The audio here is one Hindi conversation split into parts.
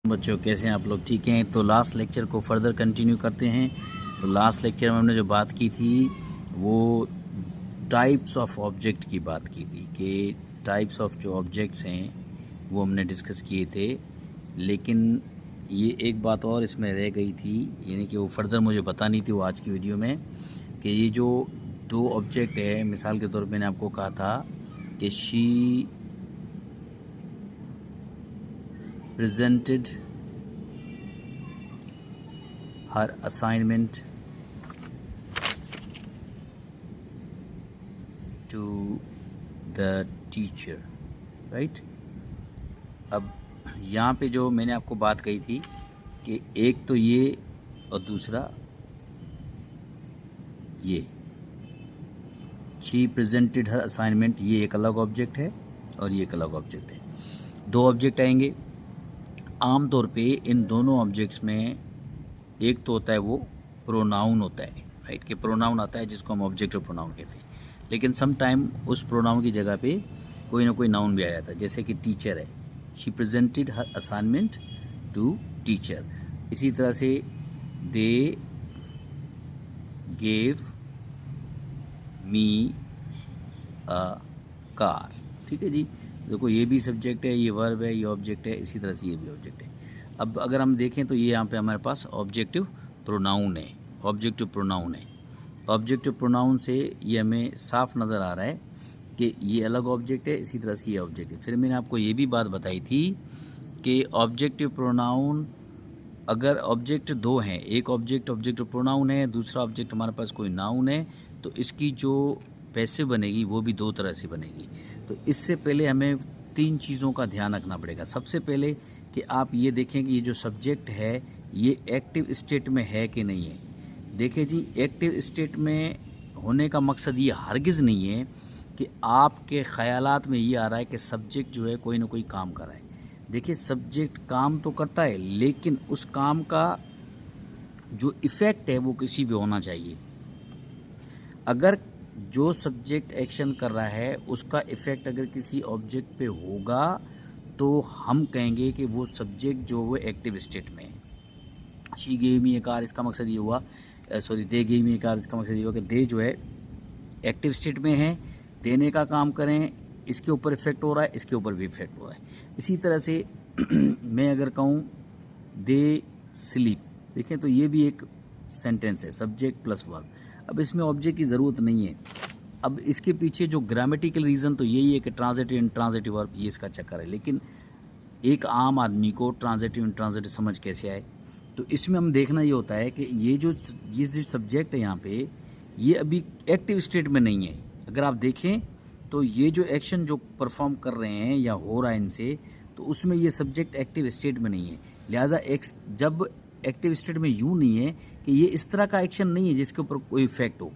बच्चों कैसे हैं आप लोग? ठीक हैं। तो लास्ट लेक्चर को फर्दर कंटिन्यू करते हैं। तो लास्ट लेक्चर में हमने जो बात की थी वो टाइप्स ऑफ ऑब्जेक्ट की बात की थी कि टाइप्स ऑफ जो ऑब्जेक्ट्स हैं वो हमने डिस्कस किए थे, लेकिन ये एक बात और इसमें रह गई थी, यानी कि वो फर्दर मुझे बतानी थी वो आज की वीडियो में, कि ये जो दो ऑब्जेक्ट है, मिसाल के तौर पे मैंने आपको कहा था कि she presented her assignment to the teacher, right? अब यहाँ पे जो मैंने आपको बात कही थी कि एक तो ये और दूसरा ये, शी प्रेजेंटेड हर असाइनमेंट, ये एक अलग ऑब्जेक्ट है और ये एक अलग ऑब्जेक्ट है। दो ऑब्जेक्ट आएंगे। आम तौर पे इन दोनों ऑब्जेक्ट्स में एक तो होता है वो प्रोनाउन होता है, राइट, कि प्रोनाउन आता है जिसको हम ऑब्जेक्टिव प्रोनाउन कहते हैं, लेकिन सम टाइम उस प्रोनाउन की जगह पे कोई ना कोई नाउन भी आ जाता है, जैसे कि टीचर है, she presented her assignment to teacher. इसी तरह से they gave me a car, ठीक है जी। देखो ये भी सब्जेक्ट है, ये वर्ब है, ये ऑब्जेक्ट है, इसी तरह से ये भी ऑब्जेक्ट है। अब अगर हम देखें तो ये यहाँ पे हमारे पास ऑब्जेक्टिव प्रोनाउन है, ऑब्जेक्टिव प्रोनाउन है। ऑब्जेक्टिव प्रोनाउन से ये हमें साफ नज़र आ रहा है कि ये अलग ऑब्जेक्ट है, इसी तरह से ये ऑब्जेक्ट है। फिर मैंने आपको ये भी बात बताई थी कि ऑब्जेक्टिव प्रोनाउन, अगर ऑब्जेक्ट दो हैं, एक ऑब्जेक्ट ऑब्जेक्टिव प्रोनाउन है, दूसरा ऑब्जेक्ट हमारे पास कोई नाउन है, तो इसकी जो पैसिव बनेगी वो भी दो तरह से बनेगी। तो इससे पहले हमें तीन चीज़ों का ध्यान रखना पड़ेगा। सबसे पहले कि आप ये देखें कि ये जो सब्जेक्ट है ये एक्टिव स्टेट में है कि नहीं है। देखिए जी, एक्टिव स्टेट में होने का मकसद ये हरगिज़ नहीं है कि आपके ख़यालात में ये आ रहा है कि सब्जेक्ट जो है कोई ना कोई काम कर रहा है। देखिए, सब्जेक्ट काम तो करता है, लेकिन उस काम का जो इफ़ेक्ट है वो किसी पे होना चाहिए। अगर जो सब्जेक्ट एक्शन कर रहा है उसका इफ़ेक्ट अगर किसी ऑब्जेक्ट पे होगा तो हम कहेंगे कि वो सब्जेक्ट जो वो एक्टिव स्टेट में है। She gave me A car, इसका मकसद ये हुआ, sorry they gave me A car, इसका मकसद ये हुआ कि दे जो है एक्टिव स्टेट में है, देने का काम करें, इसके ऊपर इफ़ेक्ट हो रहा है, इसके ऊपर भी इफ़ेक्ट हो रहा है। इसी तरह से मैं अगर कहूँ दे स्लीप, देखें तो ये भी एक सेंटेंस है, सब्जेक्ट प्लस वर्ब। अब इसमें ऑब्जेक्ट की ज़रूरत नहीं है। अब इसके पीछे जो ग्रामेटिकल रीज़न तो यही है कि ट्रांजिटिव इंट्रांजिटिव वर्ब, ये इसका चक्कर है। लेकिन एक आम आदमी को ट्रांजिटिव इंट्रांजिटिव समझ कैसे आए, तो इसमें हम देखना ये होता है कि ये जो सब्जेक्ट है यहाँ पे, ये अभी एक्टिव स्टेट में नहीं है। अगर आप देखें तो ये जो एक्शन जो परफॉर्म कर रहे हैं या हो रहा है इनसे, तो उसमें ये सब्जेक्ट एक्टिव स्टेट में नहीं है। लिहाजा जब एक्टिव स्टेट में यूँ नहीं है कि ये इस तरह का एक्शन नहीं है जिसके ऊपर कोई इफेक्ट हो,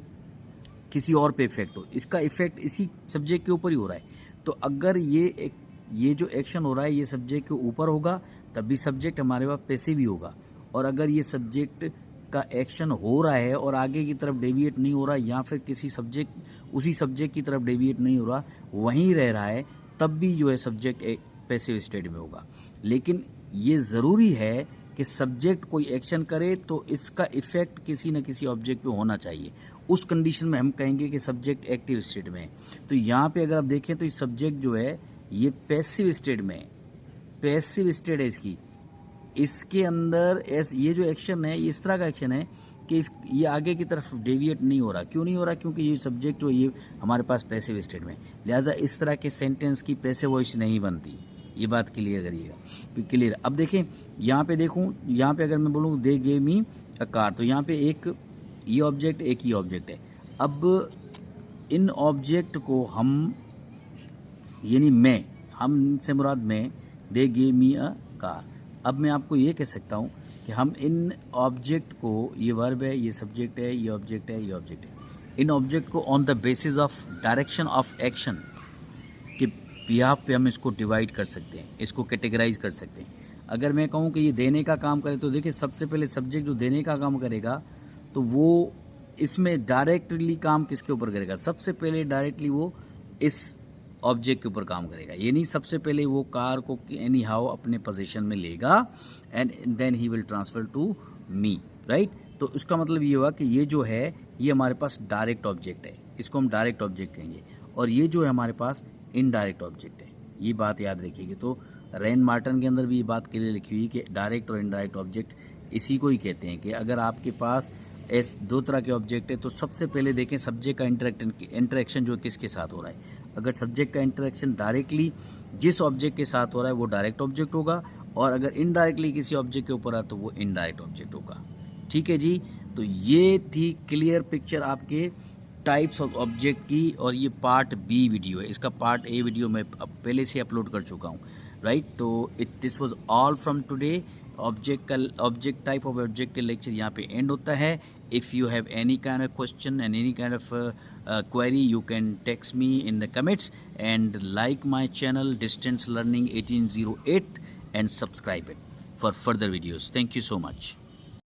किसी और पे इफेक्ट हो, इसका इफेक्ट इसी सब्जेक्ट के ऊपर ही हो रहा है। तो अगर ये जो एक्शन हो रहा है ये सब्जेक्ट के ऊपर होगा तब भी सब्जेक्ट हमारे पास पैसिव ही होगा, और अगर ये सब्जेक्ट का एक्शन हो रहा है और आगे की तरफ डेविएट नहीं हो रहा, या फिर किसी सब्जेक्ट उसी सब्जेक्ट की तरफ डेविएट नहीं हो रहा, वहीं रह रहा है, तब भी जो है सब्जेक्ट एक पैसिव स्टेट में होगा। लेकिन ये ज़रूरी है कि सब्जेक्ट कोई एक्शन करे तो इसका इफ़ेक्ट किसी न किसी ऑब्जेक्ट पे होना चाहिए। उस कंडीशन में हम कहेंगे कि सब्जेक्ट एक्टिव स्टेट में है। तो यहाँ पे अगर आप देखें तो ये सब्जेक्ट जो है ये पैसिव स्टेट में है, पैसिव स्टेट है इसकी। इसके अंदर ये जो एक्शन है ये इस तरह का एक्शन है कि ये आगे की तरफ डेविएट नहीं हो रहा। क्यों नहीं हो रहा? क्योंकि ये सब्जेक्ट जो ये हमारे पास पैसिव स्टेट में, लिहाजा इस तरह के सेंटेंस की पैसिव वॉइस नहीं बनती। ये बात क्लियर करिएगा, क्लियर। अब देखें यहाँ पे, देखूँ यहाँ पे अगर मैं बोलूँ they gave me a car, तो यहाँ पे एक ये ऑब्जेक्ट, एक ही ऑब्जेक्ट है। अब इन ऑब्जेक्ट को हम, यानी मैं, हम से मुराद मैं, they gave me a car. अब मैं आपको ये कह सकता हूँ कि हम इन ऑब्जेक्ट को, ये वर्ब है, ये सब्जेक्ट है, ये ऑब्जेक्ट है, ये ऑब्जेक्ट है, इन ऑब्जेक्ट को on the basis of direction of action के बिहाफ पे हम इसको डिवाइड कर सकते हैं, इसको कैटेगराइज कर सकते हैं। अगर मैं कहूँ कि ये देने का काम करे, तो देखिए सबसे पहले सब्जेक्ट जो देने का काम करेगा तो वो इसमें डायरेक्टली काम किसके ऊपर करेगा? सबसे पहले डायरेक्टली वो इस ऑब्जेक्ट के ऊपर काम करेगा। ये नहीं सबसे पहले वो कार को एनी हाउ अपने पोजीशन में लेगा and then he will transfer to me, right. तो इसका मतलब ये हुआ कि ये जो है ये हमारे पास डायरेक्ट ऑब्जेक्ट है, इसको हम डायरेक्ट ऑब्जेक्ट कहेंगे, और ये जो है हमारे पास इनडायरेक्ट ऑब्जेक्ट है। ये बात याद रखिएगा। तो रैन मार्टिन के अंदर भी ये बात क्लियर लिखी हुई कि डायरेक्ट और इनडायरेक्ट ऑब्जेक्ट इसी को ही कहते हैं कि अगर आपके पास दो तरह के ऑब्जेक्ट है तो सबसे पहले देखें सब्जेक्ट का इंटरेक्शन जो किसके साथ हो रहा है। अगर सब्जेक्ट का इंटरेक्शन डायरेक्टली जिस ऑब्जेक्ट के साथ हो रहा है वो डायरेक्ट ऑब्जेक्ट होगा, और अगर इनडायरेक्टली किसी ऑब्जेक्ट के ऊपर है तो वो इनडायरेक्ट ऑब्जेक्ट होगा। ठीक है जी। तो ये थी क्लियर पिक्चर आपके टाइप्स ऑफ ऑब्जेक्ट की, और ये पार्ट बी वीडियो है। इसका पार्ट ए वीडियो मैं पहले से अपलोड कर चुका हूँ, राइट। तो this was all from today. Object type of object के लेक्चर यहाँ पे एंड होता है। If you have any kind of question and any kind of query, you can text me in the comments, and like my channel Distance Learning 1808 and subscribe it for further videos. Thank you so much.